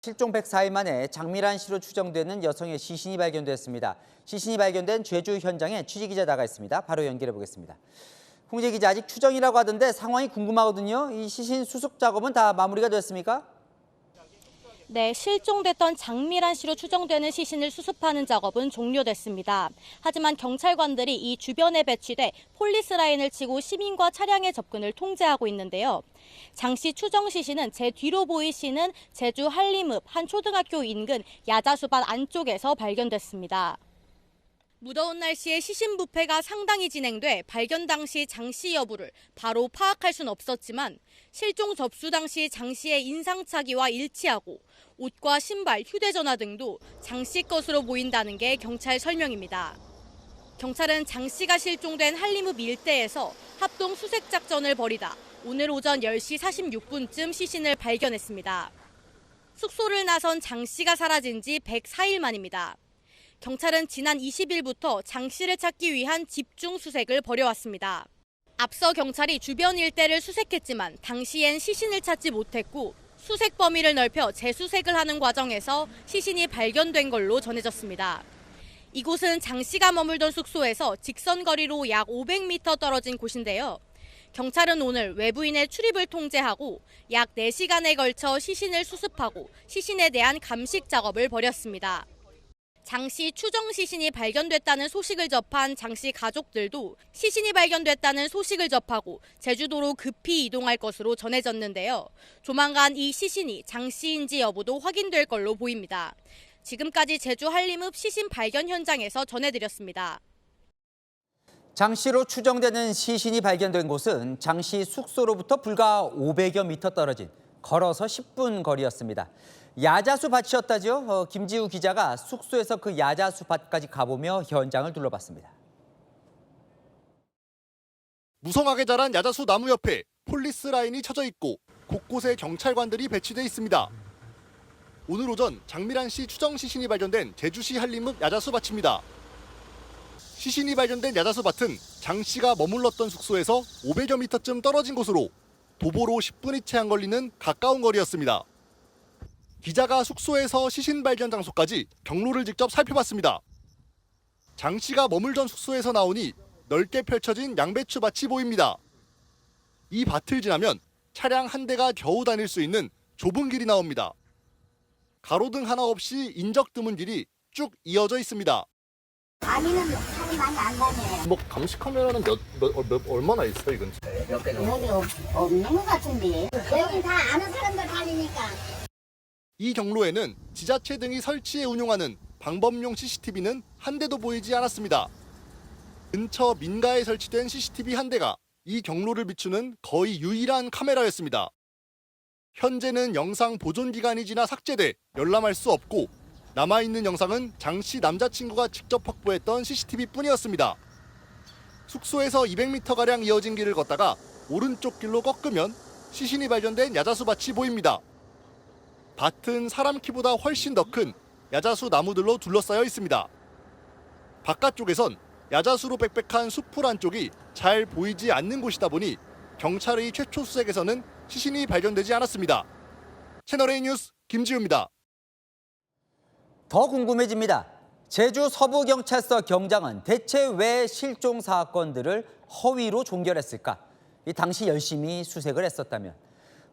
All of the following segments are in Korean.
실종 104일 만에 장미란 씨로 추정되는 여성의 시신이 발견됐습니다. 시신이 발견된 제주 현장에 취재기자 나가 있습니다. 바로 연결해 보겠습니다. 홍재 기자, 아직 추정이라고 하던데 상황이 궁금하거든요. 이 시신 수습 작업은 다 마무리가 됐습니까? 네, 실종됐던 장미란 씨로 추정되는 시신을 수습하는 작업은 종료됐습니다. 하지만 경찰관들이 이 주변에 배치돼 폴리스 라인을 치고 시민과 차량의 접근을 통제하고 있는데요. 장 씨 추정 시신은 제 뒤로 보이시는 제주 한림읍 한 초등학교 인근 야자수밭 안쪽에서 발견됐습니다. 무더운 날씨에 시신 부패가 상당히 진행돼 발견 당시 장 씨 여부를 바로 파악할 순 없었지만 실종 접수 당시 장 씨의 인상착의와 일치하고 옷과 신발, 휴대전화 등도 장 씨 것으로 보인다는 게 경찰 설명입니다. 경찰은 장 씨가 실종된 한림읍 일대에서 합동 수색 작전을 벌이다 오늘 오전 10시 46분쯤 시신을 발견했습니다. 숙소를 나선 장 씨가 사라진 지 104일 만입니다. 경찰은 지난 20일부터 장 씨를 찾기 위한 집중 수색을 벌여왔습니다. 앞서 경찰이 주변 일대를 수색했지만 당시엔 시신을 찾지 못했고 수색 범위를 넓혀 재수색을 하는 과정에서 시신이 발견된 걸로 전해졌습니다. 이곳은 장 씨가 머물던 숙소에서 직선 거리로 약 500m 떨어진 곳인데요. 경찰은 오늘 외부인의 출입을 통제하고 약 4시간에 걸쳐 시신을 수습하고 시신에 대한 감식 작업을 벌였습니다. 장 씨 추정 시신이 발견됐다는 소식을 접한 장 씨 가족들도 시신이 발견됐다는 소식을 접하고 제주도로 급히 이동할 것으로 전해졌는데요. 조만간 이 시신이 장 씨인지 여부도 확인될 걸로 보입니다. 지금까지 제주 한림읍 시신 발견 현장에서 전해드렸습니다. 장 씨로 추정되는 시신이 발견된 곳은 장 씨 숙소로부터 불과 500여 미터 떨어진 걸어서 10분 거리였습니다. 야자수 밭이었다죠. 김지우 기자가 숙소에서 그 야자수 밭까지 가보며 현장을 둘러봤습니다. 무성하게 자란 야자수 나무 옆에 폴리스 라인이 쳐져 있고 곳곳에 경찰관들이 배치돼 있습니다. 오늘 오전 장미란 씨 추정 시신이 발견된 제주시 한림읍 야자수 밭입니다. 시신이 발견된 야자수 밭은 장 씨가 머물렀던 숙소에서 500여 미터쯤 떨어진 곳으로 도보로 10분이 채 안 걸리는 가까운 거리였습니다. 기자가 숙소에서 시신 발견 장소까지 경로를 직접 살펴봤습니다. 장 씨가 머물던 숙소에서 나오니 넓게 펼쳐진 양배추 밭이 보입니다. 이 밭을 지나면 차량 한 대가 겨우 다닐 수 있는 좁은 길이 나옵니다. 가로등 하나 없이 인적 드문 길이 쭉 이어져 있습니다. 아니는 사람 많이 안 가네. 뭐 감시 카메라는 얼마나 있어요, 이 근처에? 여기 없는 것 같은데. 여기 다 아는 사람들 다니니까. 이 경로에는 지자체 등이 설치해 운용하는 방범용 CCTV는 한 대도 보이지 않았습니다. 근처 민가에 설치된 CCTV 한 대가 이 경로를 비추는 거의 유일한 카메라였습니다. 현재는 영상 보존 기간이 지나 삭제돼 열람할 수 없고 남아있는 영상은 장 씨 남자친구가 직접 확보했던 CCTV뿐이었습니다. 숙소에서 200m가량 이어진 길을 걷다가 오른쪽 길로 꺾으면 시신이 발견된 야자수 밭이 보입니다. 밭은 사람 키보다 훨씬 더 큰 야자수 나무들로 둘러싸여 있습니다. 바깥쪽에선 야자수로 빽빽한 숲풀 안쪽이 잘 보이지 않는 곳이다 보니 경찰의 최초 수색에서는 시신이 발견되지 않았습니다. 채널A 뉴스 김지우입니다. 더 궁금해집니다. 제주 서부경찰서 경장은 대체 왜 실종 사건들을 허위로 종결했을까? 당시 열심히 수색을 했었다면.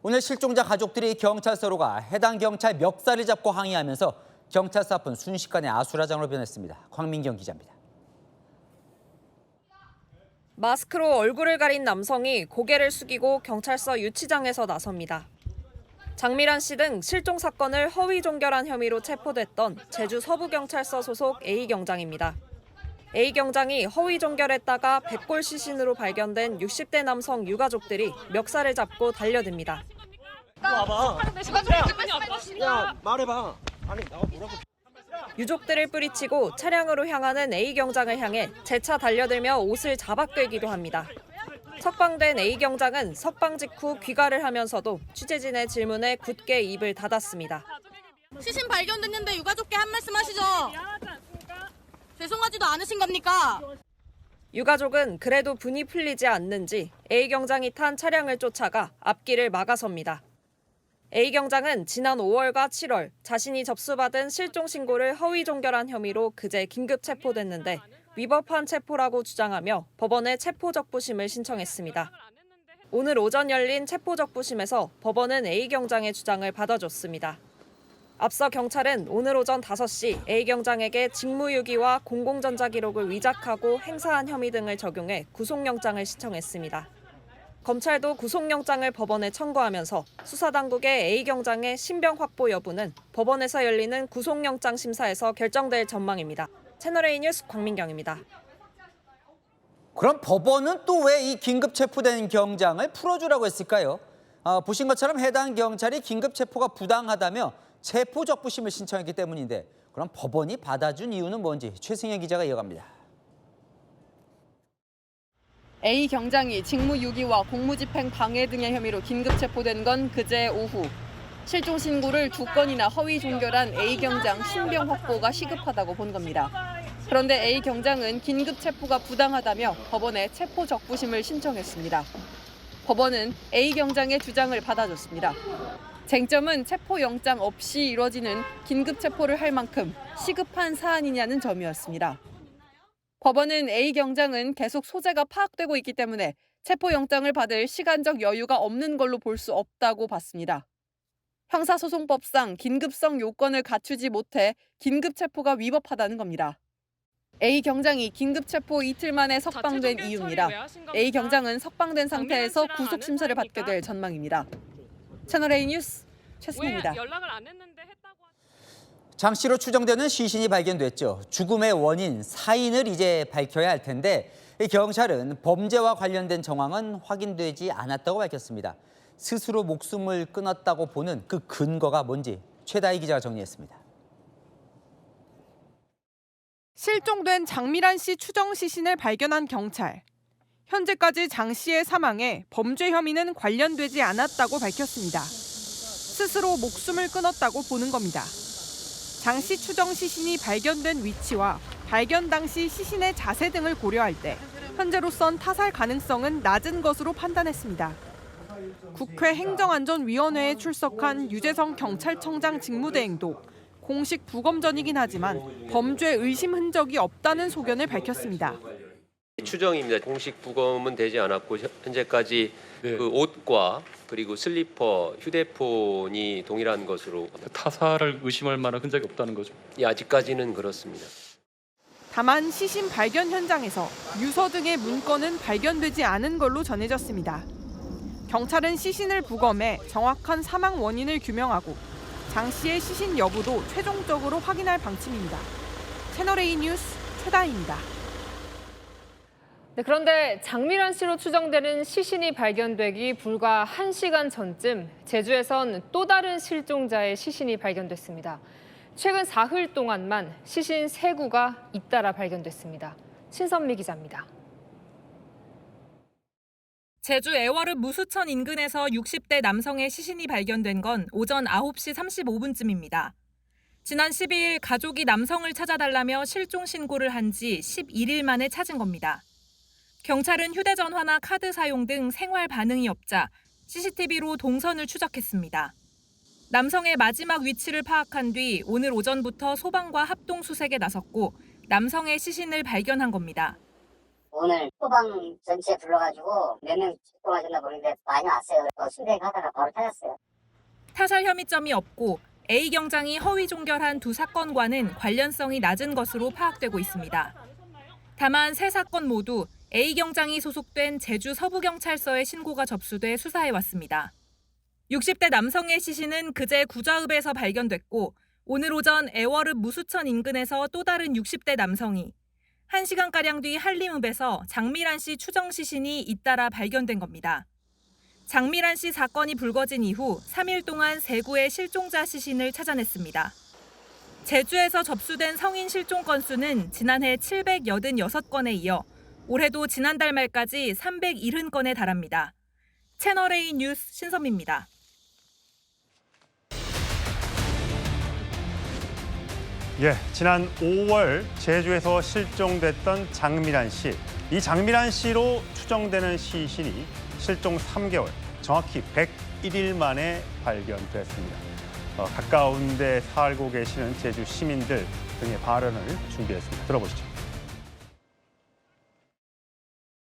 오늘 실종자 가족들이 경찰서로 가 해당 경찰 멱살을 잡고 항의하면서 경찰서 앞은 순식간에 아수라장으로 변했습니다. 광민경 기자입니다. 마스크로 얼굴을 가린 남성이 고개를 숙이고 경찰서 유치장에서 나섭니다. 장미란 씨 등 실종 사건을 허위 종결한 혐의로 체포됐던 제주 서부경찰서 소속 A경장입니다. A경장이 허위 종결했다가 백골 시신으로 발견된 60대 남성 유가족들이 멱살을 잡고 달려듭니다. 와봐. 야, 말해봐. 아니, 나가 뭐라고. 유족들을 뿌리치고 차량으로 향하는 A경장을 향해 재차 달려들며 옷을 잡아 끌기도 합니다. 석방된 A경장은 석방 직후 귀가를 하면서도 취재진의 질문에 굳게 입을 닫았습니다. 시신 발견됐는데 유가족께 한 말씀 하시죠. 죄송하지도 않으신 겁니까? 유가족은 그래도 분이 풀리지 않는지 A경장이 탄 차량을 쫓아가 앞길을 막아섭니다. A 경장은 지난 5월과 7월 자신이 접수받은 실종 신고를 허위 종결한 혐의로 그제 긴급 체포됐는데 위법한 체포라고 주장하며 법원에 체포적부심을 신청했습니다. 오늘 오전 열린 체포적부심에서 법원은 A 경장의 주장을 받아줬습니다. 앞서 경찰은 오늘 오전 5시 A 경장에게 직무유기와 공공전자 기록을 위작하고 행사한 혐의 등을 적용해 구속영장을 신청했습니다. 검찰도 구속영장을 법원에 청구하면서 수사당국의 A 경장의 신병 확보 여부는 법원에서 열리는 구속영장 심사에서 결정될 전망입니다. 채널A 뉴스 광민경입니다. 그럼 법원은 또 왜 이 긴급 체포된 경장을 풀어주라고 했을까요? 보신 것처럼 해당 경찰이 긴급 체포가 부당하다며 체포적부심을 신청했기 때문인데 그럼 법원이 받아준 이유는 뭔지 최승현 기자가 이어갑니다. A 경장이 직무유기와 공무집행 방해 등의 혐의로 긴급 체포된 건 그제 오후. 실종 신고를 2건이나 허위 종결한 A 경장 신병 확보가 시급하다고 본 겁니다. 그런데 A 경장은 긴급 체포가 부당하다며 법원에 체포 적부심을 신청했습니다. 법원은 A 경장의 주장을 받아줬습니다. 쟁점은 체포 영장 없이 이뤄지는 긴급 체포를 할 만큼 시급한 사안이냐는 점이었습니다. 법원은 A 경장은 계속 소재가 파악되고 있기 때문에 체포 영장을 받을 시간적 여유가 없는 걸로 볼 수 없다고 봤습니다. 형사소송법상 긴급성 요건을 갖추지 못해 긴급 체포가 위법하다는 겁니다. A 경장이 긴급 체포 이틀 만에 석방된 이유입니다. A 경장은 석방된 상태에서 구속 심사를 받게 될 전망입니다. 채널A 뉴스 최승희입니다. 장 씨로 추정되는 시신이 발견됐죠. 죽음의 원인, 사인을 이제 밝혀야 할 텐데 이 경찰은 범죄와 관련된 정황은 확인되지 않았다고 밝혔습니다. 스스로 목숨을 끊었다고 보는 그 근거가 뭔지 최다희 기자가 정리했습니다. 실종된 장미란 씨 추정 시신을 발견한 경찰. 현재까지 장 씨의 사망에 범죄 혐의는 관련되지 않았다고 밝혔습니다. 스스로 목숨을 끊었다고 보는 겁니다. 장 씨 추정 시신이 발견된 위치와 발견 당시 시신의 자세 등을 고려할 때 현재로선 타살 가능성은 낮은 것으로 판단했습니다. 국회 행정안전위원회에 출석한 유재성 경찰청장 직무대행도 공식 부검 전이긴 하지만 범죄 의심 흔적이 없다는 소견을 밝혔습니다. 추정입니다. 공식 부검은 되지 않았고 현재까지 그 옷과 그리고 슬리퍼, 휴대폰이 동일한 것으로 타살을 의심할 만한 흔적이 없다는 거죠? 예, 아직까지는 그렇습니다. 다만 시신 발견 현장에서 유서 등의 문건은 발견되지 않은 걸로 전해졌습니다. 경찰은 시신을 부검해 정확한 사망 원인을 규명하고 장 씨의 시신 여부도 최종적으로 확인할 방침입니다. 채널A 뉴스 최다희입니다. 네, 그런데 장미란 씨로 추정되는 시신이 발견되기 불과 1시간 전쯤 제주에선 또 다른 실종자의 시신이 발견됐습니다. 최근 사흘 동안만 시신 3구가 잇따라 발견됐습니다. 신선미 기자입니다. 제주 애월읍 무수천 인근에서 60대 남성의 시신이 발견된 건 오전 9시 35분쯤입니다. 지난 12일 가족이 남성을 찾아달라며 실종 신고를 한 지 11일 만에 찾은 겁니다. 경찰은 휴대전화나 카드 사용 등 생활 반응이 없자 CCTV로 동선을 추적했습니다. 남성의 마지막 위치를 파악한 뒤 오늘 오전부터 소방과 합동 수색에 나섰고 남성의 시신을 발견한 겁니다. 오늘 소방 전체 불러가지고 몇 명 출동하셨나 보는데 많이 왔어요. 순대하다가 바로 찾았어요. 타살 혐의점이 없고 A 경장이 허위 종결한 두 사건과는 관련성이 낮은 것으로 파악되고 있습니다. 다만 세 사건 모두 A 경장이 소속된 제주 서부경찰서에 신고가 접수돼 수사해왔습니다. 60대 남성의 시신은 그제 구좌읍에서 발견됐고 오늘 오전 애월읍 무수천 인근에서 또 다른 60대 남성이 1시간가량 뒤 한림읍에서 장미란 씨 추정 시신이 잇따라 발견된 겁니다. 장미란 씨 사건이 불거진 이후 3일 동안 3구의 실종자 시신을 찾아냈습니다. 제주에서 접수된 성인 실종 건수는 지난해 786건에 이어 올해도 지난달 말까지 370건에 달합니다. 채널A 뉴스 신선미입니다. 예, 지난 5월 제주에서 실종됐던 장미란 씨. 이 장미란 씨로 추정되는 시신이 실종 3개월, 정확히 11일 만에 발견됐습니다. 가까운 데 살고 계시는 제주 시민들 등의 발언을 준비했습니다. 들어보시죠.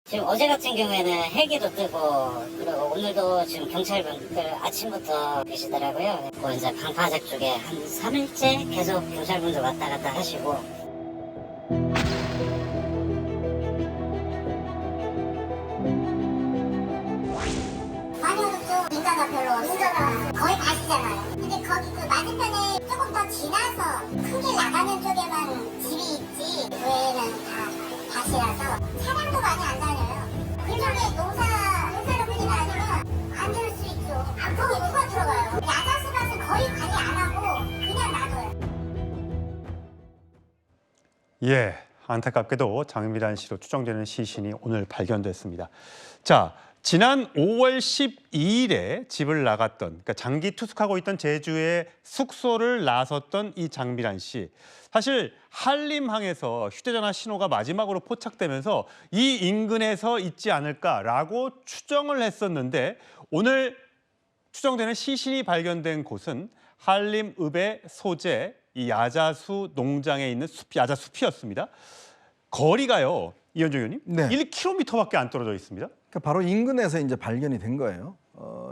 지금 어제 같은 경우에는 헬기도 뜨고 그리고 오늘도 지금 경찰분들 아침부터 계시더라고요. 그 이제 방파제 쪽에 한 3일째 계속 경찰분들 왔다 갔다 하시고. 반영도 인가가 별로 없어요. 거의 다시잖아요. 근데 거기 그 맞은편에 조금 더 지나서 크게 나가는 쪽에만 집이 있지 그 외에는 다 다시라서 차량도 많이 안 다녀요. 그쪽에 농사로군이나 아니면 안 들을 수 있죠. 거기 누가 들어가요? 야자수밭은 거의 관리 안 하고 그냥 놔둬요. 예, 안타깝게도 장미란 씨로 추정되는 시신이 오늘 발견됐습니다. 자, 지난 5월 12일에 집을 나갔던, 그러니까 장기 투숙하고 있던 제주의 숙소를 나섰던 이 장미란 씨. 사실 한림항에서 휴대전화 신호가 마지막으로 포착되면서 이 인근에서 있지 않을까라고 추정을 했었는데 오늘 추정되는 시신이 발견된 곳은 한림읍의 소재 이 야자수 농장에 있는 야자숲이었습니다. 거리가요, 이현정 의원님, 네. 1km밖에 안 떨어져 있습니다. 그러니까 바로 인근에서 이제 발견이 된 거예요.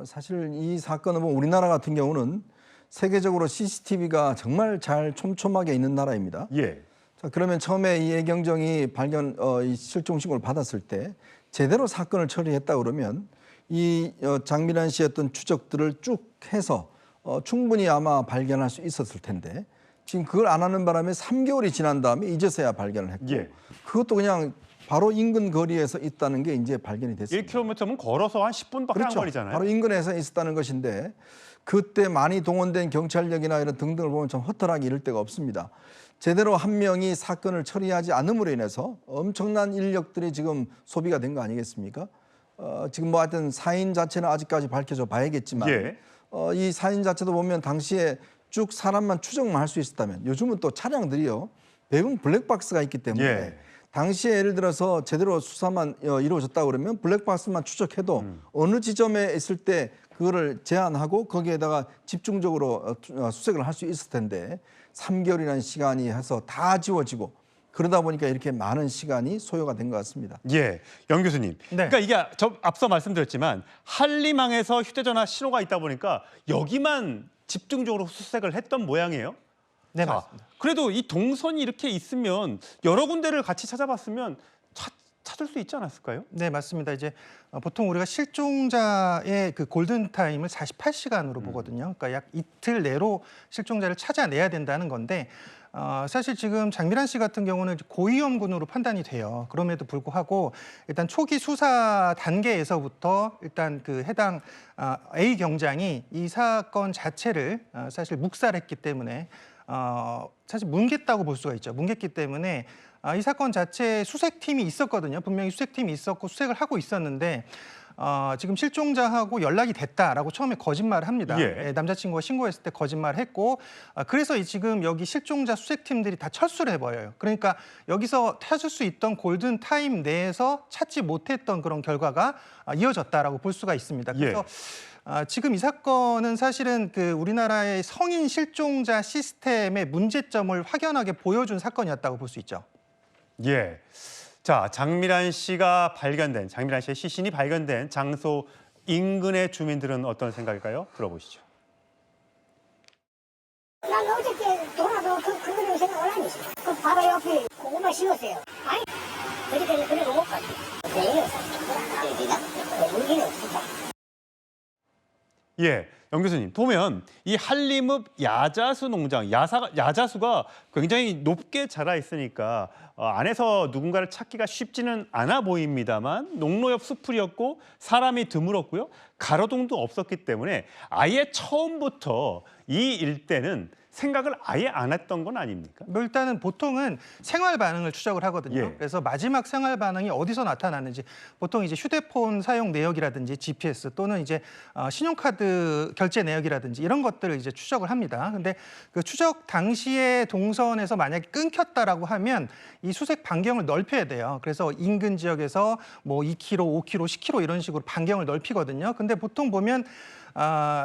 사실 이 사건은 뭐 우리나라 같은 경우는 세계적으로 CCTV가 정말 잘 촘촘하게 있는 나라입니다. 예. 자, 그러면 처음에 이 애경정이 이 실종 신고를 받았을 때 제대로 사건을 처리했다 그러면 이 장미란 씨의 어떤 추적들을 쭉 해서 충분히 아마 발견할 수 있었을 텐데 지금 그걸 안 하는 바람에 3개월이 지난 다음에 이제서야 발견을 했고 예. 그것도 그냥 바로 인근 거리에서 있다는 게 이제 발견이 됐습니다. 1km면 걸어서 한 10분밖에 그렇죠. 안 걸리잖아요. 바로 인근에서 있었다는 것인데 그때 많이 동원된 경찰력이나 이런 등등을 보면 좀 허탈하게 이를 데가 없습니다. 제대로 한 명이 사건을 처리하지 않음으로 인해서 엄청난 인력들이 지금 소비가 된 거 아니겠습니까? 지금 뭐 하여튼 사인 자체는 아직까지 밝혀져 봐야겠지만 예. 이 사인 자체도 보면 당시에 쭉 사람만 추정만 할 수 있었다면 요즘은 또 차량들이요. 대부분 블랙박스가 있기 때문에 예. 당시에 예를 들어서 제대로 수사만 이루어졌다 그러면 블랙박스만 추적해도 어느 지점에 있을 때 그거를 제한하고 거기에다가 집중적으로 수색을 할 수 있을 텐데 3개월이라는 시간이 해서 다 지워지고 그러다 보니까 이렇게 많은 시간이 소요가 된 것 같습니다. 예, 영 교수님. 네. 그러니까 이게 앞서 말씀드렸지만 한림항에서 휴대전화 신호가 있다 보니까 여기만 집중적으로 수색을 했던 모양이에요. 네, 자, 맞습니다. 그래도 이 동선이 이렇게 있으면 여러 군데를 같이 찾아봤으면 찾을 수 있지 않았을까요? 네, 맞습니다. 이제 보통 우리가 실종자의 그 골든 타임을 48시간으로 보거든요. 그러니까 약 이틀 내로 실종자를 찾아내야 된다는 건데 사실 지금 장미란 씨 같은 경우는 고위험군으로 판단이 돼요. 그럼에도 불구하고 일단 초기 수사 단계에서부터 일단 그 해당 A 경장이 이 사건 자체를 사실 묵살했기 때문에 사실 뭉갰다고 볼 수가 있죠. 뭉갰기 때문에 이 사건 자체에 수색팀이 있었거든요. 분명히 수색팀이 있었고 수색을 하고 있었는데 지금 실종자하고 연락이 됐다라고 처음에 거짓말을 합니다. 예. 남자친구가 신고했을 때 거짓말을 했고 그래서 지금 여기 실종자 수색팀들이 다 철수를 해버려요. 그러니까 여기서 찾을 수 있던 골든 타임 내에서 찾지 못했던 그런 결과가 이어졌다라고 볼 수가 있습니다. 그래서 지금 이 사건은 사실은 그 우리나라의 성인 실종자 시스템의 문제점을 확연하게 보여준 사건이었다고 볼 수 있죠. 예. 자, 장미란 씨의 시신이 발견된 장소 인근의 주민들은 어떤 생각일까요? 들어보시죠. 난 어저께 돌아서 그거를 생각을 안 했어요. 그 바로 옆에 고구마 심었어요. 아니, 그저께 그래 못 갔지. 여기는 없었다. 예, 영 교수님, 보면 이 한림읍 야자수 농장, 야자수가 굉장히 높게 자라 있으니까 안에서 누군가를 찾기가 쉽지는 않아 보입니다만 농로 옆 수풀이었고 사람이 드물었고요. 가로등도 없었기 때문에 아예 처음부터 이 일대는 생각을 아예 안 했던 건 아닙니까? 뭐 일단은 보통은 생활 반응을 추적을 하거든요. 예. 그래서 마지막 생활 반응이 어디서 나타나는지 보통 이제 휴대폰 사용 내역이라든지 GPS 또는 이제 신용카드 결제 내역이라든지 이런 것들을 이제 추적을 합니다. 근데 그 추적 당시에 동선에서 만약에 끊겼다라고 하면 이 수색 반경을 넓혀야 돼요. 그래서 인근 지역에서 뭐 2km, 5km, 10km 이런 식으로 반경을 넓히거든요. 근데 보통 보면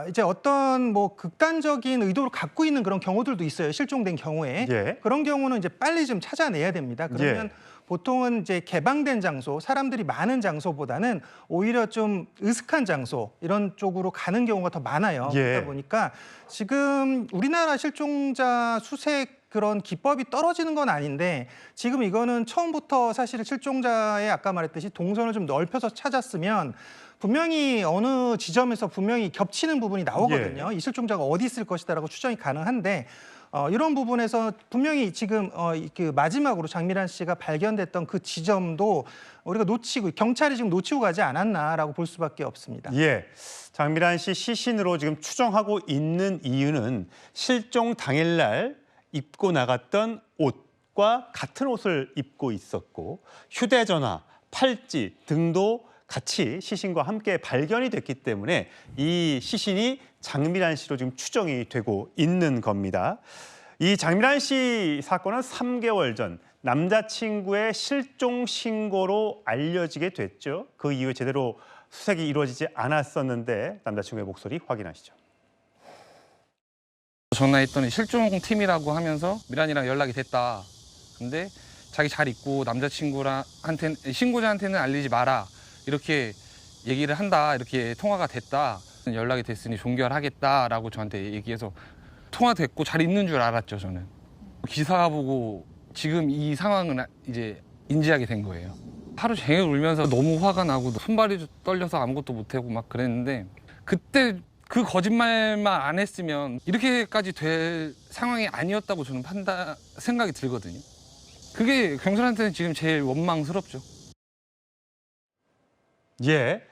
이제 어떤 뭐 극단적인 의도를 갖고 있는 그런 경우들도 있어요. 실종된 경우에. 예. 그런 경우는 이제 빨리 좀 찾아내야 됩니다. 그러면 예. 보통은 이제 개방된 장소, 사람들이 많은 장소보다는 오히려 좀 으슥한 장소 이런 쪽으로 가는 경우가 더 많아요. 예. 그러다 보니까 지금 우리나라 실종자 수색 그런 기법이 떨어지는 건 아닌데 지금 이거는 처음부터 사실 실종자의 아까 말했듯이 동선을 좀 넓혀서 찾았으면 분명히 어느 지점에서 분명히 겹치는 부분이 나오거든요. 예. 이 실종자가 어디 있을 것이다라고 추정이 가능한데 이런 부분에서 분명히 지금 그 마지막으로 장미란 씨가 발견됐던 그 지점도 우리가 놓치고 경찰이 지금 놓치고 가지 않았나라고 볼 수밖에 없습니다. 예. 장미란 씨 시신으로 지금 추정하고 있는 이유는 실종 당일날 입고 나갔던 옷과 같은 옷을 입고 있었고 휴대전화, 팔찌 등도 같이 시신과 함께 발견이 됐기 때문에 이 시신이 장미란 씨로 지금 추정이 되고 있는 겁니다. 이 장미란 씨 사건은 3개월 전 남자친구의 실종 신고로 알려지게 됐죠. 그 이후에 제대로 수색이 이루어지지 않았었는데 남자친구의 목소리 확인하시죠. 전화했더니 실종팀이라고 하면서 미란이랑 연락이 됐다. 근데 자기 잘 있고 남자친구한테는 신고자한테는 알리지 마라. 이렇게 얘기를 한다. 이렇게 통화가 됐다. 연락이 됐으니 종결하겠다라고 저한테 얘기해서 통화됐고 잘 있는 줄 알았죠, 저는. 기사 보고 지금 이 상황은 이제 인지하게 된 거예요. 하루 종일 울면서 너무 화가 나고 손발이 떨려서 아무것도 못하고 막 그랬는데 그때 그 거짓말만 안 했으면 이렇게까지 될 상황이 아니었다고 저는 생각이 들거든요. 그게 경찰한테는 지금 제일 원망스럽죠. 예.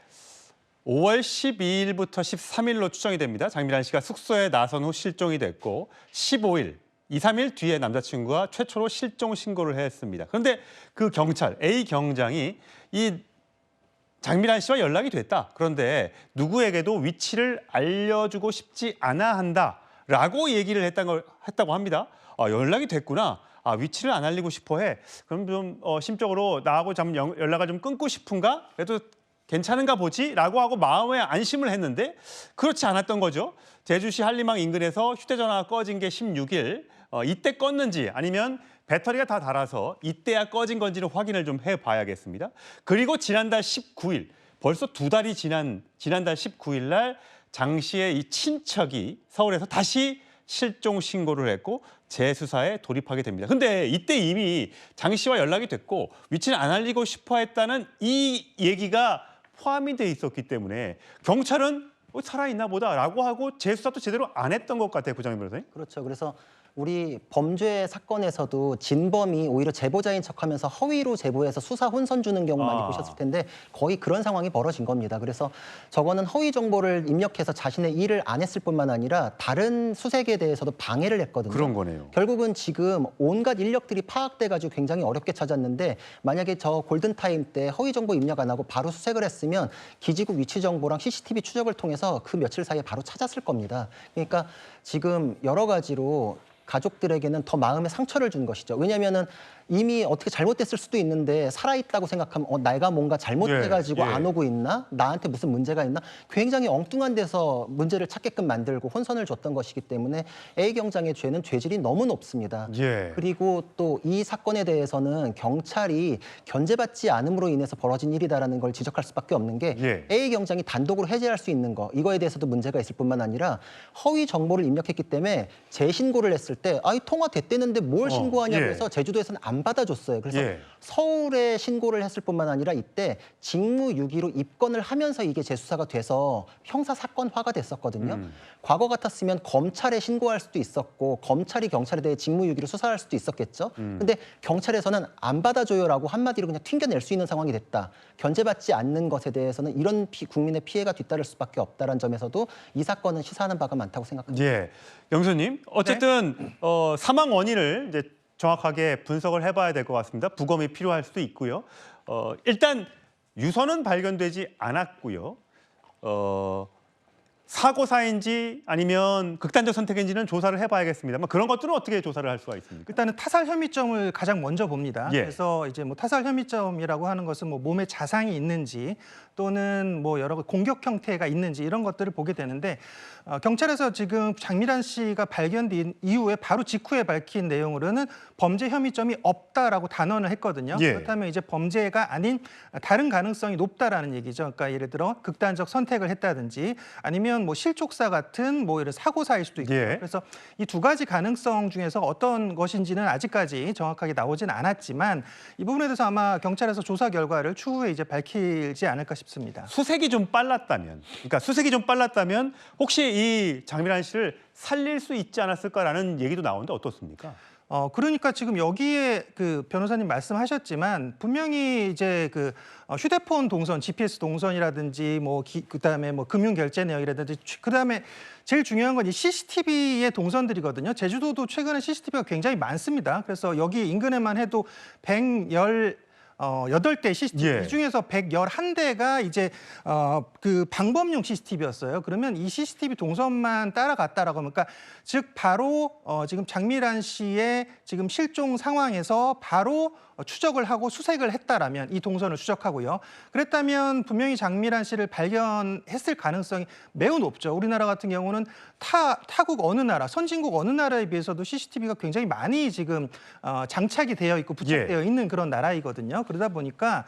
5월 12일부터 13일로 추정이 됩니다. 장미란 씨가 숙소에 나선 후 실종이 됐고 15일, 2, 3일 뒤에 남자친구가 최초로 실종 신고를 했습니다. 그런데 그 경찰, A 경장이 이 장미란 씨와 연락이 됐다. 그런데 누구에게도 위치를 알려주고 싶지 않아 한다라고 얘기를 했다고 합니다. 연락이 됐구나. 위치를 안 알리고 싶어 해. 그럼 좀 심적으로 나하고 좀 연락을 좀 끊고 싶은가? 그래도 괜찮은가 보지? 라고 하고 마음에 안심을 했는데 그렇지 않았던 거죠. 제주시 한림항 인근에서 휴대전화가 꺼진 게 16일. 이때 껐는지 아니면 배터리가 다 닳아서 이때야 꺼진 건지는 확인을 좀 해봐야겠습니다. 그리고 지난달 19일, 벌써 2달이 지난달 19일 날 장 씨의 이 친척이 서울에서 다시 실종 신고를 했고 재수사에 돌입하게 됩니다. 근데 이때 이미 장 씨와 연락이 됐고 위치를 안 알리고 싶어 했다는 이 얘기가 포함이 돼 있었기 때문에 경찰은 살아있나 보다라고 하고 재수사도 제대로 안 했던 것 같아요. 구장현 변호사님. 그렇죠. 그래서 우리 범죄 사건에서도 진범이 오히려 제보자인 척하면서 허위로 제보해서 수사 혼선 주는 경우 많이 보셨을 텐데 거의 그런 상황이 벌어진 겁니다. 그래서 저거는 허위 정보를 입력해서 자신의 일을 안 했을 뿐만 아니라 다른 수색에 대해서도 방해를 했거든요. 그런 거네요. 결국은 지금 온갖 인력들이 파악돼가지고 굉장히 어렵게 찾았는데 만약에 저 골든타임 때 허위 정보 입력 안 하고 바로 수색을 했으면 기지국 위치 정보랑 CCTV 추적을 통해서 그 며칠 사이에 바로 찾았을 겁니다. 그러니까 지금 여러 가지로 가족들에게는 더 마음에 상처를 준 것이죠. 왜냐하면은 이미 어떻게 잘못됐을 수도 있는데 살아있다고 생각하면 내가 뭔가 잘못해가지고 안 오고 있나? 나한테 무슨 문제가 있나? 굉장히 엉뚱한 데서 문제를 찾게끔 만들고 혼선을 줬던 것이기 때문에 A 경장의 죄는 죄질이 너무 높습니다. 예. 그리고 또 이 사건에 대해서는 경찰이 견제받지 않음으로 인해서 벌어진 일이다라는 걸 지적할 수밖에 없는 게 A 경장이 단독으로 해제할 수 있는 거 이거에 대해서도 문제가 있을 뿐만 아니라 허위 정보를 입력했기 때문에 재신고를 했을 때 이 통화됐대는데 뭘 신고하냐고 해서 제주도에서는 안 받아줬어요. 그래서 서울에 신고를 했을 뿐만 아니라 이때 직무유기로 입건을 하면서 이게 재수사가 돼서 형사사건화가 됐었거든요. 과거 같았으면 검찰에 신고할 수도 있었고 검찰이 경찰에 대해 직무유기로 수사할 수도 있었겠죠. 근데 경찰에서는 안 받아줘요라고 한마디로 그냥 튕겨낼 수 있는 상황이 됐다. 견제받지 않는 것에 대해서는 이런 국민의 피해가 뒤따를 수밖에 없다는 점에서도 이 사건은 시사하는 바가 많다고 생각합니다. 예, 영수님 어쨌든 사망 원인을 이제 정확하게 분석을 해봐야 될 것 같습니다. 부검이 필요할 수도 있고요. 일단 유서는 발견되지 않았고요. 사고사인지 아니면 극단적 선택인지는 조사를 해봐야겠습니다만 그런 것들은 어떻게 조사를 할 수가 있습니까? 일단은 타살 혐의점을 가장 먼저 봅니다. 예. 그래서 이제 뭐 타살 혐의점이라고 하는 것은 뭐 몸에 자상이 있는지 또는 뭐 여러 공격 형태가 있는지 이런 것들을 보게 되는데 경찰에서 지금 장미란 씨가 발견된 이후에 바로 직후에 밝힌 내용으로는 범죄 혐의점이 없다라고 단언을 했거든요. 예. 그렇다면 이제 범죄가 아닌 다른 가능성이 높다라는 얘기죠. 그러니까 예를 들어 극단적 선택을 했다든지 아니면 뭐 실족사 같은 뭐 이런 사고사일 수도 있고 예. 그래서 이 두 가지 가능성 중에서 어떤 것인지는 아직까지 정확하게 나오진 않았지만 이 부분에 대해서 아마 경찰에서 조사 결과를 추후에 이제 밝히지 않을까 싶습니다. 수색이 좀 빨랐다면, 그러니까 수색이 좀 빨랐다면 혹시 이 장미란 씨를 살릴 수 있지 않았을까라는 얘기도 나오는데 어떻습니까? 그러니까 지금 여기에 그 변호사님 말씀하셨지만 분명히 이제 그 휴대폰 동선, GPS 동선이라든지 뭐 그다음에 뭐 금융 결제 내역이라든지 그다음에 제일 중요한 건 이 CCTV의 동선들이거든요. 제주도도 최근에 CCTV가 굉장히 많습니다. 그래서 여기 인근에만 해도 8대 CCTV 예. 이 중에서 111대가 이제 그 방범용 CCTV였어요. 그러면 이 CCTV 동선만 따라갔다라고 하면, 그러니까 즉 바로 지금 장미란 씨의 지금 실종 상황에서 바로 추적을 하고 수색을 했다라면 이 동선을 추적하고요. 그랬다면 분명히 장미란 씨를 발견했을 가능성이 매우 높죠. 우리나라 같은 경우는 타국 어느 나라, 선진국 어느 나라에 비해서도 CCTV가 굉장히 많이 지금 장착이 되어 있고 부착되어 있는 그런 나라이거든요. 그러다 보니까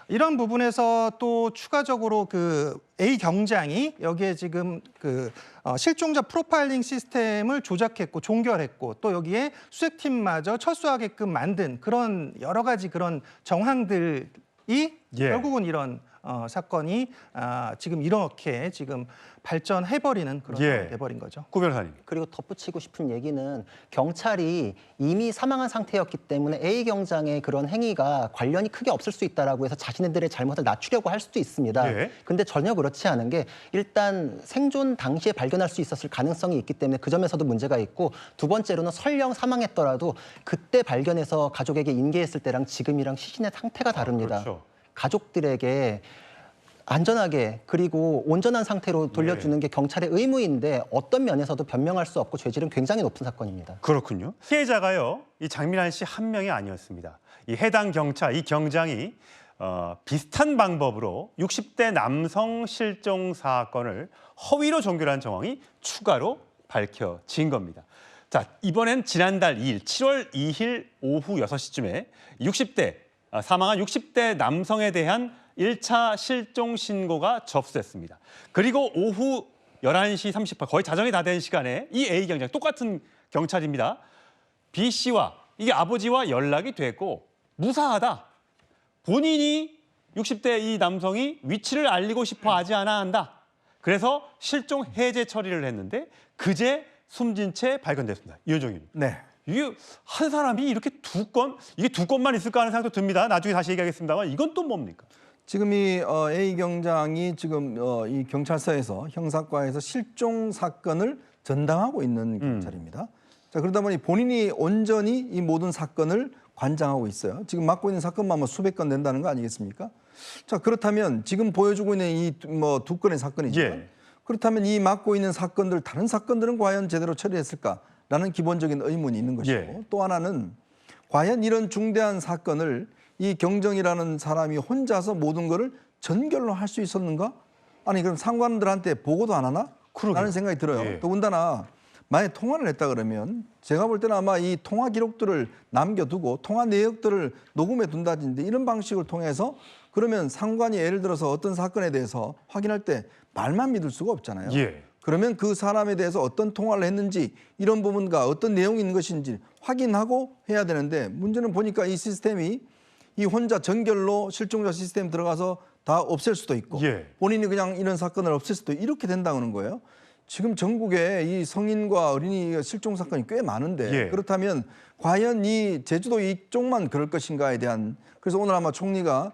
이런 부분에서 또 추가적으로 그 A 경장이 여기에 지금 그 실종자 프로파일링 시스템을 조작했고 종결했고 또 여기에 수색팀마저 철수하게끔 만든 그런 여러 가지 그런 정황들이 결국은 이런 사건이 지금 이렇게 지금 발전해버리는 그런 상황이 돼버린 거죠. 구 변호사님. 그리고 덧붙이고 싶은 얘기는 경찰이 이미 사망한 상태였기 때문에 A 경장의 그런 행위가 관련이 크게 없을 수 있다라고 해서 자신들의 잘못을 낮추려고 할 수도 있습니다. 근데 전혀 그렇지 않은 게 일단 생존 당시에 발견할 수 있었을 가능성이 있기 때문에 그 점에서도 문제가 있고 두 번째로는 설령 사망했더라도 그때 발견해서 가족에게 인계했을 때랑 지금이랑 시신의 상태가 다릅니다. 그렇죠. 가족들에게 안전하게 그리고 온전한 상태로 돌려주는 게 경찰의 의무인데 어떤 면에서도 변명할 수 없고 죄질은 굉장히 높은 사건입니다. 그렇군요. 피해자가요, 이 장미란 씨 한 명이 아니었습니다. 이 해당 경찰, 이 경장이 비슷한 방법으로 60대 남성 실종 사건을 허위로 종결한 정황이 추가로 밝혀진 겁니다. 자, 이번엔 지난달 2일, 7월 2일 오후 6시쯤에 사망한 60대 남성에 대한 1차 실종 신고가 접수됐습니다. 그리고 오후 11시 38분, 거의 자정이 다 된 시간에 이 A 경장, 똑같은 경찰입니다. B 씨와 이게 아버지와 연락이 됐고 무사하다. 본인이 60대 이 남성이 위치를 알리고 싶어 하지 않아 한다. 그래서 실종 해제 처리를 했는데 그제 숨진 채 발견됐습니다. 이현정님. 네. 이게 한 사람이 이렇게 이게 두 건만 있을까 하는 생각도 듭니다. 나중에 다시 얘기하겠습니다만 이건 또 뭡니까? 지금 이 A 경장이 지금 이 경찰서에서 형사과에서 실종 사건을 전담하고 있는 경찰입니다. 자, 그러다 보니 본인이 온전히 이 모든 사건을 관장하고 있어요. 지금 맡고 있는 사건만 뭐 수백 건 된다는 거 아니겠습니까? 자, 그렇다면 지금 보여주고 있는 이 뭐 두 건의 사건이지만 그렇다면 이 맡고 있는 사건들, 다른 사건들은 과연 제대로 처리했을까라는 기본적인 의문이 있는 것이고 또 하나는 과연 이런 중대한 사건을 이 경정이라는 사람이 혼자서 모든 거를 전결로 할 수 있었는가? 아니 그럼 상관들한테 보고도 안 하나? 라는 생각이 들어요. 더군다나 만약에 통화를 했다 그러면 제가 볼 때는 아마 이 통화 기록들을 남겨두고 통화 내역들을 녹음해 둔다든지 이런 방식을 통해서 그러면 상관이 예를 들어서 어떤 사건에 대해서 확인할 때 말만 믿을 수가 없잖아요. 그러면 그 사람에 대해서 어떤 통화를 했는지 이런 부분과 어떤 내용이 있는 것인지 확인하고 해야 되는데 문제는 보니까 이 시스템이 이 혼자 전결로 실종자 시스템 들어가서 다 없앨 수도 있고 본인이 그냥 이런 사건을 없앨 수도 이렇게 된다는 거예요. 지금 전국에 이 성인과 어린이 실종 사건이 꽤 많은데 그렇다면 과연 이 제주도 이쪽만 그럴 것인가에 대한 그래서 오늘 아마 총리가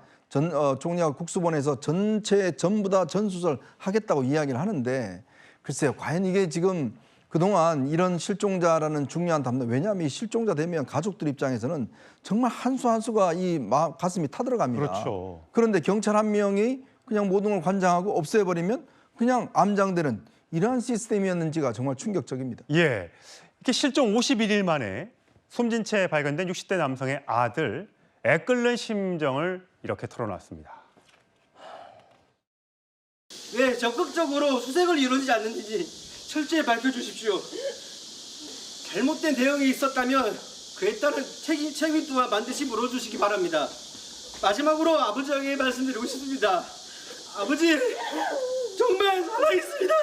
국수본에서 전부 다 전수설 하겠다고 이야기를 하는데 글쎄요. 과연 이게 지금 그동안 이런 실종자라는 중요한 담당, 왜냐하면 이 실종자 되면 가족들 입장에서는 정말 한 수 한 수가 이 가슴이 타들어갑니다. 그런데 경찰 한 명이 그냥 모든 걸 관장하고 없애버리면 그냥 암장되는 이러한 시스템이었는지가 정말 충격적입니다. 예, 이렇게 실종 51일 만에 숨진 채 발견된 60대 남성의 아들 애끓는 심정을 이렇게 털어놨습니다. 왜 적극적으로 수색을 이루어지지 않는지 철저히 밝혀주십시오. 잘못된 대응이 있었다면 그에 따른 책임 또한 반드시 물어주시기 바랍니다. 마지막으로 아버지에게 말씀드리고 싶습니다. 아버지, 정말 살아있습니다.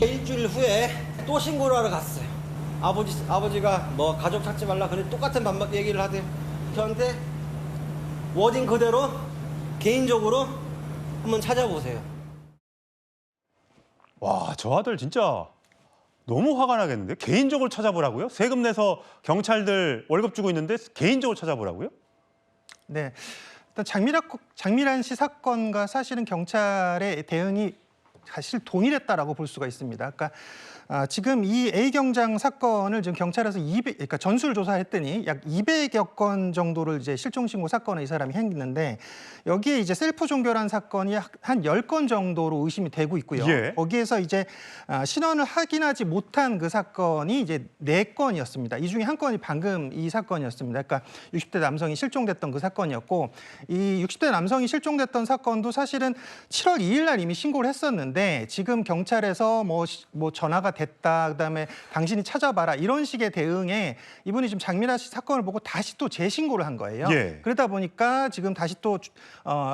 일주일 후에 또 신고를 하러 갔어요. 아버지가 뭐 가족 찾지 말라 그래 똑같은 반박 얘기를 하대요. 저한테 워딩 그대로 개인적으로 한번 찾아보세요. 와, 저 아들 진짜 너무 화가 나겠는데? 개인적으로 찾아보라고요? 세금 내서 경찰들 월급 주고 있는데 개인적으로 찾아보라고요? 네, 일단 장미란 씨 사건과 사실은 경찰의 대응이 사실 동일했다라고 볼 수가 있습니다. 그러니까 지금 이 A 경장 사건을 지금 경찰에서 그러니까 전수를 조사했더니 약 200여 건 정도를 이제 실종 신고 사건을 이 사람이 했는데 여기에 이제 셀프 종결한 사건이 한 10건 정도로 의심이 되고 있고요. 예. 거기에서 이제 신원을 확인하지 못한 그 사건이 이제 4건이었습니다. 이 중에 한 건이 방금 이 사건이었습니다. 그러니까 60대 남성이 실종됐던 그 사건이었고 이 60대 남성이 실종됐던 사건도 사실은 7월 2일 날 이미 신고를 했었는데 지금 경찰에서 뭐 전화가 됐다, 그다음에 당신이 찾아봐라 이런 식의 대응에 이분이 지금 장미란 씨 사건을 보고 다시 또 재신고를 한 거예요. 예. 그러다 보니까 지금 다시 또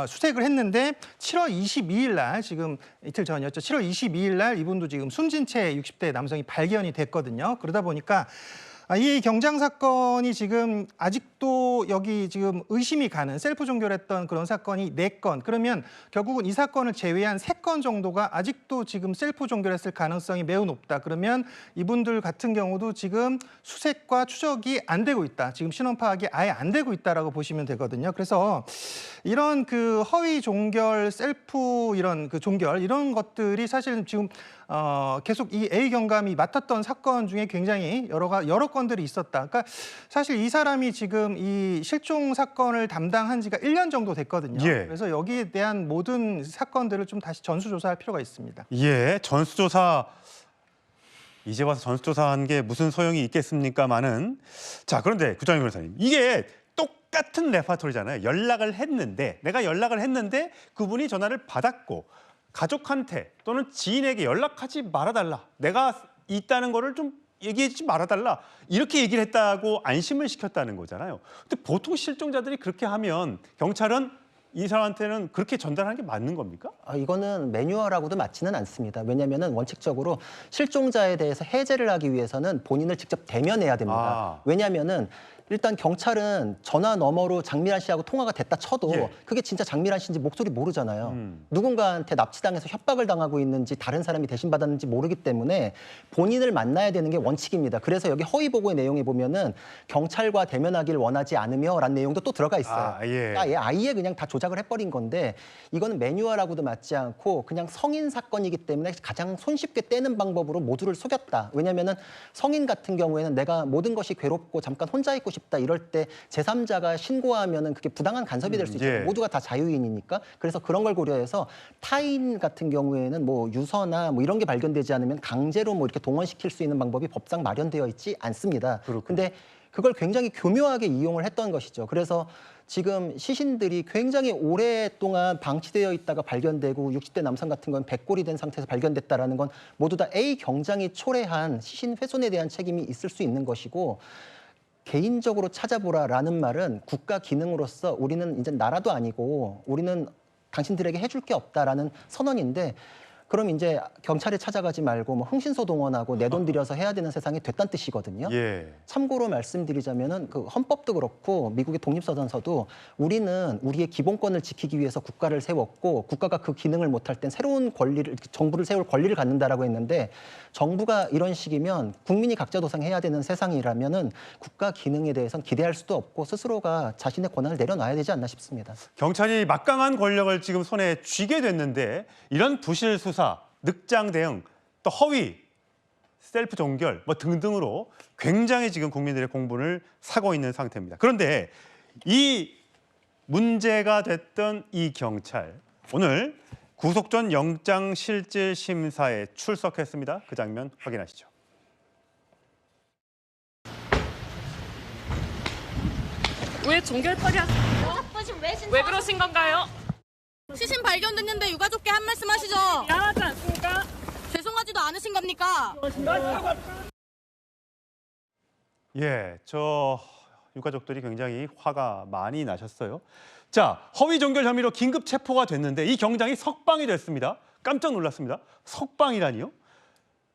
수색을 했는데 7월 22일 날 지금 이틀 전이었죠. 7월 22일 날 이분도 지금 숨진 채 60대 남성이 발견이 됐거든요. 그러다 보니까 이 경장 사건이 지금 아직도 여기 지금 의심이 가는 셀프 종결했던 그런 사건이 4건. 그러면 결국은 이 사건을 제외한 3건 정도가 아직도 지금 셀프 종결했을 가능성이 매우 높다. 그러면 이분들 같은 경우도 지금 수색과 추적이 안 되고 있다. 지금 신원 파악이 아예 안 되고 있다라고 보시면 되거든요. 그래서 이런 그 허위 종결, 셀프 이런 그 종결 이런 것들이 사실은 지금 계속 이 A 경감이 맡았던 사건 중에 굉장히 여러 건들이 있었다. 그러니까 사실 이 사람이 지금 이 실종 사건을 담당한 지가 1년 정도 됐거든요. 예. 그래서 여기에 대한 모든 사건들을 좀 다시 전수조사할 필요가 있습니다. 예, 전수조사 이제 와서 전수조사한 게 무슨 소용이 있겠습니까마는. 자, 그런데 구정희 변호사님, 이게 똑같은 레파토리잖아요. 내가 연락을 했는데 그분이 전화를 받았고 가족한테 또는 지인에게 연락하지 말아달라. 내가 있다는 거를 좀 얘기하지 말아달라. 이렇게 얘기를 했다고 안심을 시켰다는 거잖아요. 근데 보통 실종자들이 그렇게 하면 경찰은 이 사람한테는 그렇게 전달하는 게 맞는 겁니까? 이거는 매뉴얼하고도 맞지는 않습니다. 왜냐하면 원칙적으로 실종자에 대해서 해제를 하기 위해서는 본인을 직접 대면해야 됩니다. 왜냐하면은 일단 경찰은 전화 너머로 장미란 씨하고 통화가 됐다 쳐도 예. 그게 진짜 장미란 씨인지 목소리 모르잖아요. 누군가한테 납치당해서 협박을 당하고 있는지 다른 사람이 대신 받았는지 모르기 때문에 본인을 만나야 되는 게 원칙입니다. 그래서 여기 허위 보고의 내용에 보면은 경찰과 대면하길 원하지 않으며라는 내용도 또 들어가 있어요. 예. 아예 그냥 다 조작을 해버린 건데 이거는 매뉴얼하고도 맞지 않고 그냥 성인 사건이기 때문에 가장 손쉽게 떼는 방법으로 모두를 속였다. 왜냐면은 성인 같은 경우에는 내가 모든 것이 괴롭고 잠깐 혼자 있고 싶다 이럴 때 제3자가 신고하면은 그게 부당한 간섭이 될 수 있잖아요. 예. 모두가 다 자유인이니까. 그래서 그런 걸 고려해서 타인 같은 경우에는 뭐 유서나 뭐 이런 게 발견되지 않으면 강제로 뭐 이렇게 동원시킬 수 있는 방법이 법상 마련되어 있지 않습니다. 근데 그걸 굉장히 교묘하게 이용을 했던 것이죠. 그래서 지금 시신들이 굉장히 오랫동안 방치되어 있다가 발견되고 60대 남성 같은 건 백골이 된 상태에서 발견됐다라는 건 모두 다 A 경장이 초래한 시신 훼손에 대한 책임이 있을 수 있는 것이고 개인적으로 찾아보라라는 말은 국가 기능으로서 우리는 이제 나라도 아니고 우리는 당신들에게 해줄 게 없다라는 선언인데 그럼 이제 경찰에 찾아가지 말고 뭐 흥신소동원하고 내 돈 들여서 해야 되는 세상이 됐다는 뜻이거든요. 예. 참고로 말씀드리자면은 그 헌법도 그렇고 미국의 독립서전서도 우리는 우리의 기본권을 지키기 위해서 국가를 세웠고 국가가 그 기능을 못할 땐 새로운 권리를 정부를 세울 권리를 갖는다라고 했는데 정부가 이런 식이면 국민이 각자 도생해야 되는 세상이라면은 국가 기능에 대해서는 기대할 수도 없고 스스로가 자신의 권한을 내려놔야 되지 않나 싶습니다. 경찰이 막강한 권력을 지금 손에 쥐게 됐는데 이런 부실 수사, 늑장 대응, 또 허위, 셀프 종결 뭐 등등으로 굉장히 지금 국민들의 공분을 사고 있는 상태입니다. 그런데 이 문제가 됐던 이 경찰 오늘 구속 전 영장 실질 심사에 출석했습니다. 그 장면 확인하시죠. 왜 종결까지 하세요? 왜 그러신 건가요? 시신 발견됐는데 유가족께 한 말씀 하시죠. 미안하지 않습니까? 죄송하지도 않으신 겁니까? 예, 저 유가족들이 굉장히 화가 많이 나셨어요. 자, 허위 종결 혐의로 긴급 체포가 됐는데 이 경장이 석방이 됐습니다. 깜짝 놀랐습니다. 석방이라니요?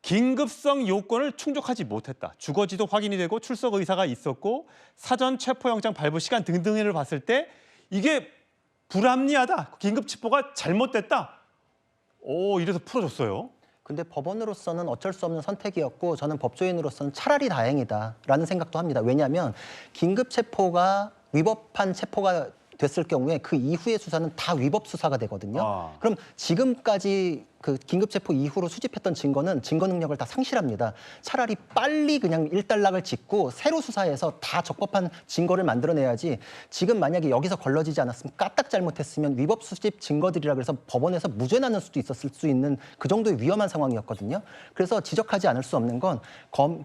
긴급성 요건을 충족하지 못했다. 주거지도 확인이 되고 출석 의사가 있었고 사전 체포영장 발부 시간 등등을 봤을 때 이게 불합리하다. 긴급 체포가 잘못됐다. 이래서 풀어줬어요. 근데 법원으로서는 어쩔 수 없는 선택이었고 저는 법조인으로서는 차라리 다행이다라는 생각도 합니다. 왜냐하면 긴급 체포가 위법한 체포가 됐을 경우에 그 이후의 수사는 다 위법 수사가 되거든요. 그럼 지금까지 그 긴급체포 이후로 수집했던 증거는 증거 능력을 다 상실합니다. 차라리 빨리 그냥 일단락을 짓고 새로 수사해서 다 적법한 증거를 만들어내야지 지금 만약에 여기서 걸러지지 않았으면 까딱 잘못했으면 위법 수집 증거들이라 그래서 법원에서 무죄 나는 수도 있었을 수 있는 그 정도의 위험한 상황이었거든요. 그래서 지적하지 않을 수 없는 건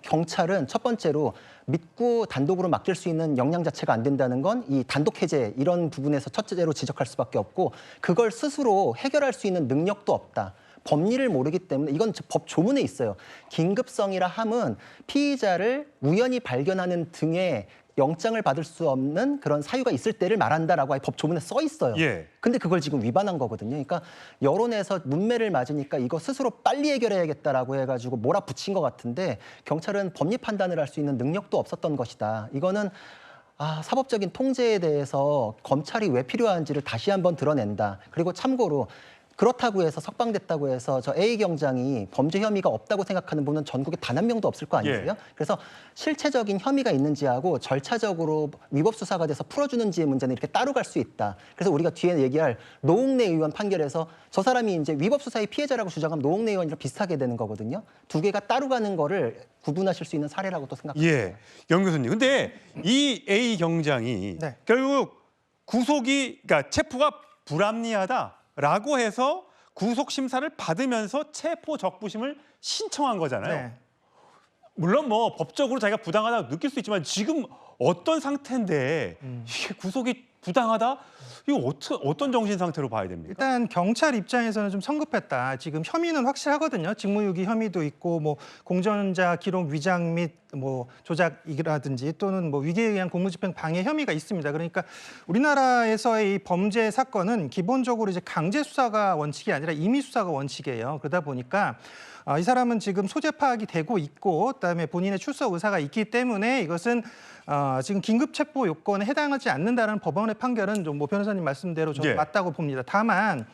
경찰은 첫 번째로 믿고 단독으로 맡길 수 있는 역량 자체가 안 된다는 건 이 단독 해제 이런 부분에서 첫째로 지적할 수밖에 없고 그걸 스스로 해결할 수 있는 능력도 없다. 법리를 모르기 때문에 이건 법 조문에 있어요. 긴급성이라 함은 피의자를 우연히 발견하는 등의 영장을 받을 수 없는 그런 사유가 있을 때를 말한다라고 법 조문에 써 있어요. 근데 그걸 지금 위반한 거거든요. 그러니까 여론에서 문매를 맞으니까 이거 스스로 빨리 해결해야겠다라고 해가지고 몰아붙인 것 같은데 경찰은 법리 판단을 할 수 있는 능력도 없었던 것이다. 이거는 사법적인 통제에 대해서 검찰이 왜 필요한지를 다시 한번 드러낸다. 그리고 참고로 그렇다고 해서 석방됐다고 해서 저 A 경장이 범죄 혐의가 없다고 생각하는 분은 전국에 단 한 명도 없을 거 아니에요? 그래서 실체적인 혐의가 있는지하고 절차적으로 위법 수사가 돼서 풀어주는지의 문제는 이렇게 따로 갈 수 있다. 그래서 우리가 뒤에 얘기할 노웅래 의원 판결에서 저 사람이 이제 위법 수사의 피해자라고 주장하면 노웅래 의원이랑 비슷하게 되는 거거든요. 두 개가 따로 가는 거를 구분하실 수 있는 사례라고도 생각합니다. 영 교수님. 근데 이 A 경장이 결국 그러니까 체포가 불합리하다라고 해서 구속 심사를 받으면서 체포 적부심을 신청한 거잖아요. 물론 뭐 법적으로 자기가 부당하다고 느낄 수 있지만 지금 어떤 상태인데 이게 구속이 부당하다? 이거 어떤 정신 상태로 봐야 됩니까? 일단 경찰 입장에서는 좀 성급했다. 지금 혐의는 확실하거든요. 직무유기 혐의도 있고 뭐 공전자 기록 위장 및 뭐 조작이라든지 또는 뭐 위계에 의한 공무집행 방해 혐의가 있습니다. 그러니까 우리나라에서의 이 범죄 사건은 기본적으로 이제 강제 수사가 원칙이 아니라 임의 수사가 원칙이에요. 그러다 보니까 이 사람은 지금 소재 파악이 되고 있고 그다음에 본인의 출석 의사가 있기 때문에 이것은 지금 긴급 체포 요건에 해당하지 않는다는 법원의 판결은 좀 뭐 변호사님 말씀대로 저는 맞다고 봅니다. 다만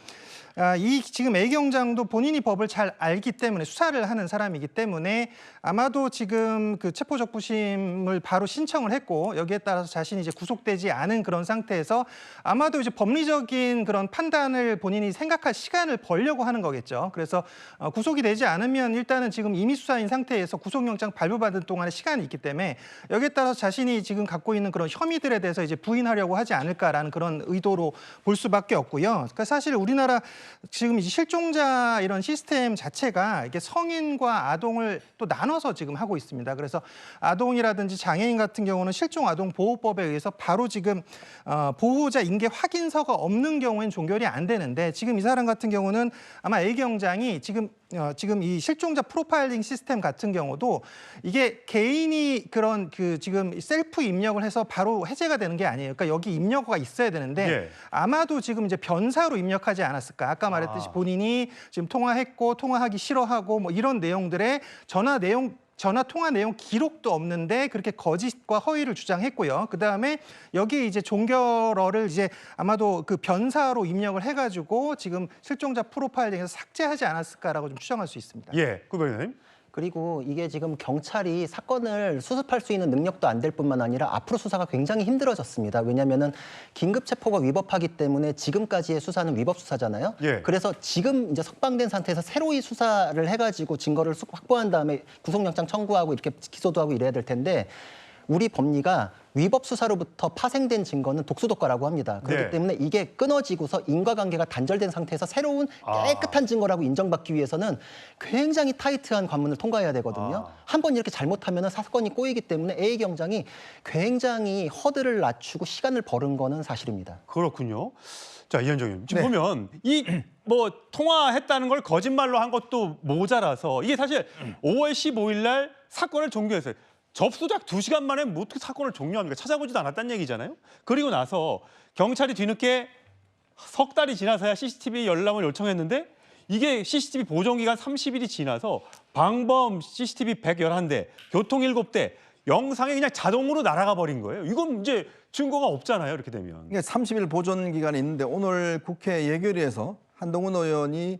이 지금 A 경장도 본인이 법을 잘 알기 때문에 수사를 하는 사람이기 때문에 아마도 지금 그 체포 적부심을 바로 신청을 했고 여기에 따라서 자신이 이제 구속되지 않은 그런 상태에서 아마도 이제 법리적인 그런 판단을 본인이 생각할 시간을 벌려고 하는 거겠죠. 그래서 구속이 되지 않으면 일단은 지금 임의 수사인 상태에서 구속영장 발부받은 동안의 시간이 있기 때문에 여기에 따라서 자신이 지금 갖고 있는 그런 혐의들에 대해서 이제 부인하려고 하지 않을까라는 그런 의도로 볼 수밖에 없고요. 그러니까 사실 우리나라 지금 이 실종자 이런 시스템 자체가 이게 성인과 아동을 또 나눠서 지금 하고 있습니다. 그래서 아동이라든지 장애인 같은 경우는 실종아동보호법에 의해서 바로 지금 보호자 인계 확인서가 없는 경우엔 종결이 안 되는데 지금 이 사람 같은 경우는 아마 A 경장이 지금 이 실종자 프로파일링 시스템 같은 경우도 이게 개인이 그런 지금 셀프 입력을 해서 바로 해제가 되는 게 아니에요. 그러니까 여기 입력어가 있어야 되는데 아마도 지금 이제 변사로 입력하지 않았을까. 아까 말했듯이 본인이 지금 통화했고 통화하기 싫어하고 뭐 이런 내용들의 전화 통화 내용 기록도 없는데 그렇게 거짓과 허위를 주장했고요. 그다음에 여기에 이제 종결어를 이제 아마도 그 변사로 입력을 해가지고 지금 실종자 프로파일링에서 삭제하지 않았을까라고 좀 추정할 수 있습니다. 구 변호사님. 그리고 이게 지금 경찰이 사건을 수습할 수 있는 능력도 안 될 뿐만 아니라 앞으로 수사가 굉장히 힘들어졌습니다. 왜냐하면은 긴급 체포가 위법하기 때문에 지금까지의 수사는 위법 수사잖아요. 그래서 지금 이제 석방된 상태에서 새로이 수사를 해가지고 증거를 확보한 다음에 구속영장 청구하고 이렇게 기소도 하고 이래야 될 텐데 우리 법리가 위법 수사로부터 파생된 증거는 독수독과라고 합니다. 그렇기 네. 때문에 이게 끊어지고서 인과관계가 단절된 상태에서 새로운 깨끗한 증거라고 인정받기 위해서는 굉장히 타이트한 관문을 통과해야 되거든요. 한번 이렇게 잘못하면 사건이 꼬이기 때문에 A 경장이 굉장히 허들을 낮추고 시간을 벌은 거는 사실입니다. 그렇군요. 자, 이현정 의원님. 지금 네. 보면 이 뭐 통화했다는 걸 거짓말로 한 것도 모자라서 이게 사실 5월 15일 날 사건을 종료했어요. 접수작 2시간 만에 뭐 어떻게 사건을 종료합니까? 찾아보지도 않았다는 얘기잖아요. 그리고 나서 경찰이 뒤늦게 석 달이 지나서야 CCTV 열람을 요청했는데 이게 CCTV 보존기간 30일이 지나서 방범 CCTV 111대, 교통 7대, 영상이 그냥 자동으로 날아가 버린 거예요. 이건 이제 증거가 없잖아요. 이렇게 되면. 이게 30일 보존 기간이 있는데 오늘 국회 예결위에서 한동훈 의원이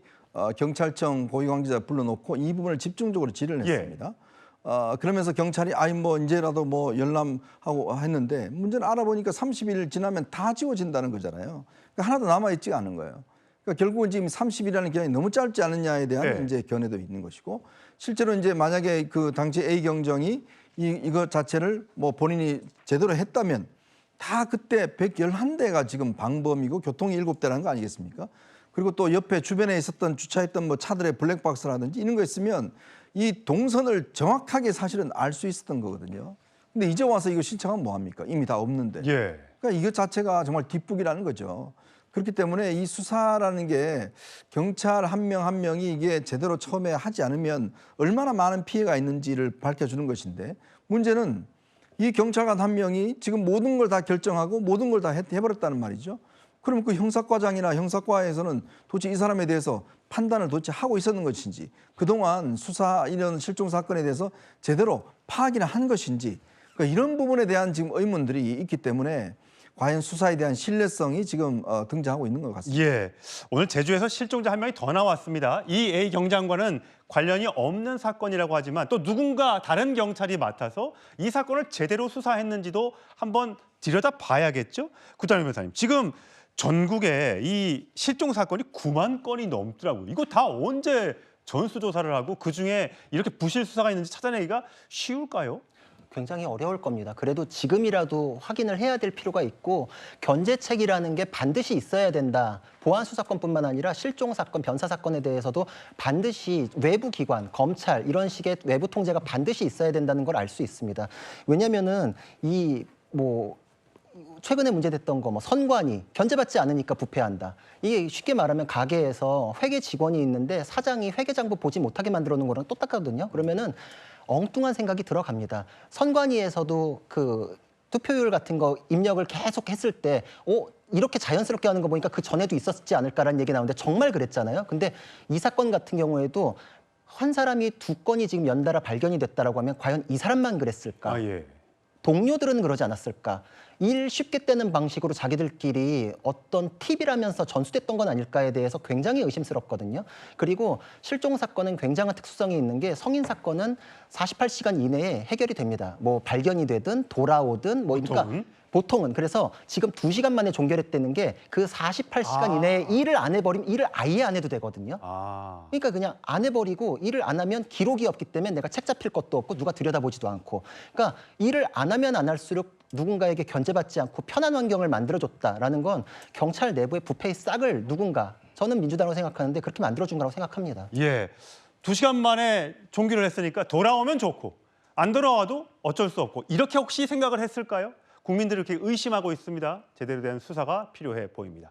경찰청 고위관계자 불러놓고 이 부분을 집중적으로 질의를 했습니다. 그러면서 경찰이 뭐 이제라도 뭐 열람하고 했는데 문제는 알아보니까 30일 지나면 다 지워진다는 거잖아요. 그러니까 하나도 남아있지가 않은 거예요. 그러니까 결국은 지금 30일이라는 기간이 너무 짧지 않느냐에 대한 이제 견해도 있는 것이고 실제로 이제 만약에 그 당시 A 경정이 이거 자체를 뭐 본인이 제대로 했다면 다 그때 111대가 지금 방범이고 교통이 7대라는 거 아니겠습니까? 그리고 또 옆에 주변에 있었던 주차했던 뭐 차들의 블랙박스라든지 이런 거 있으면 이 동선을 정확하게 사실은 알 수 있었던 거거든요. 근데 이제 와서 이거 신청하면 뭐합니까? 이미 다 없는데. 그러니까 이거 자체가 정말 뒷북이라는 거죠. 그렇기 때문에 이 수사라는 게 경찰 한 명 한 명이 이게 제대로 처음에 하지 않으면 얼마나 많은 피해가 있는지를 밝혀주는 것인데 문제는 이 경찰관 한 명이 지금 모든 걸 다 결정하고 모든 걸 다 해버렸다는 말이죠. 그럼 그 형사과장이나 형사과에서는 도대체 이 사람에 대해서 판단을 도대체 하고 있었는 것인지 그동안 수사 이런 실종 사건에 대해서 제대로 파악이나 한 것인지 그러니까 이런 부분에 대한 지금 의문들이 있기 때문에 과연 수사에 대한 신뢰성이 지금 등장하고 있는 것 같습니다. 예, 오늘 제주에서 실종자 한 명이 더 나왔습니다. 이 A 경장과는 관련이 없는 사건이라고 하지만 또 누군가 다른 경찰이 맡아서 이 사건을 제대로 수사했는지도 한번 들여다 봐야겠죠. 구자룡 변호사님, 지금 전국에 이 실종 사건이 9만 건이 넘더라고요. 이거 다 언제 전수조사를 하고 그중에 이렇게 부실 수사가 있는지 찾아내기가 쉬울까요? 굉장히 어려울 겁니다. 그래도 지금이라도 확인을 해야 될 필요가 있고 견제책이라는 게 반드시 있어야 된다. 보안 수사권뿐만 아니라 실종 사건, 변사 사건에 대해서도 반드시 외부 기관, 검찰 이런 식의 외부 통제가 반드시 있어야 된다는 걸 알 수 있습니다. 왜냐면은 최근에 문제됐던 거 선관위 견제받지 않으니까 부패한다. 이게 쉽게 말하면 가게에서 회계 직원이 있는데 사장이 회계 장부 보지 못하게 만들어 놓은 거랑 똑같거든요. 그러면은 엉뚱한 생각이 들어갑니다. 선관위에서도 그 투표율 같은 거 입력을 계속 했을 때 이렇게 자연스럽게 하는 거 보니까 그 전에도 있었지 않을까라는 얘기 나오는데 정말 그랬잖아요. 근데 이 사건 같은 경우에도 한 사람이 2건이 지금 연달아 발견이 됐다라고 하면 과연 이 사람만 그랬을까? 동료들은 그러지 않았을까? 일 쉽게 떼는 방식으로 자기들끼리 어떤 팁이라면서 전수됐던 건 아닐까에 대해서 굉장히 의심스럽거든요. 그리고 실종 사건은 굉장한 특수성이 있는 게 성인 사건은 48시간 이내에 해결이 됩니다. 뭐 발견이 되든 돌아오든 그러니까 보통은 그래서 지금 2시간 만에 종결했다는 게 그 48시간 이내에 일을 안 해버리면 일을 아예 안 해도 되거든요. 그러니까 그냥 안 해버리고 일을 안 하면 기록이 없기 때문에 내가 책 잡힐 것도 없고 누가 들여다보지도 않고 그러니까 일을 안 하면 안 할수록 누군가에게 견제받지 않고 편한 환경을 만들어줬다라는 건 경찰 내부의 부패의 싹을 저는 민주당으로 생각하는데 그렇게 만들어준 거라고 생각합니다. 예, 2시간 만에 종결을 했으니까 돌아오면 좋고 안 돌아와도 어쩔 수 없고 이렇게 혹시 생각을 했을까요? 국민들이 이렇게 의심하고 있습니다. 제대로 된 수사가 필요해 보입니다.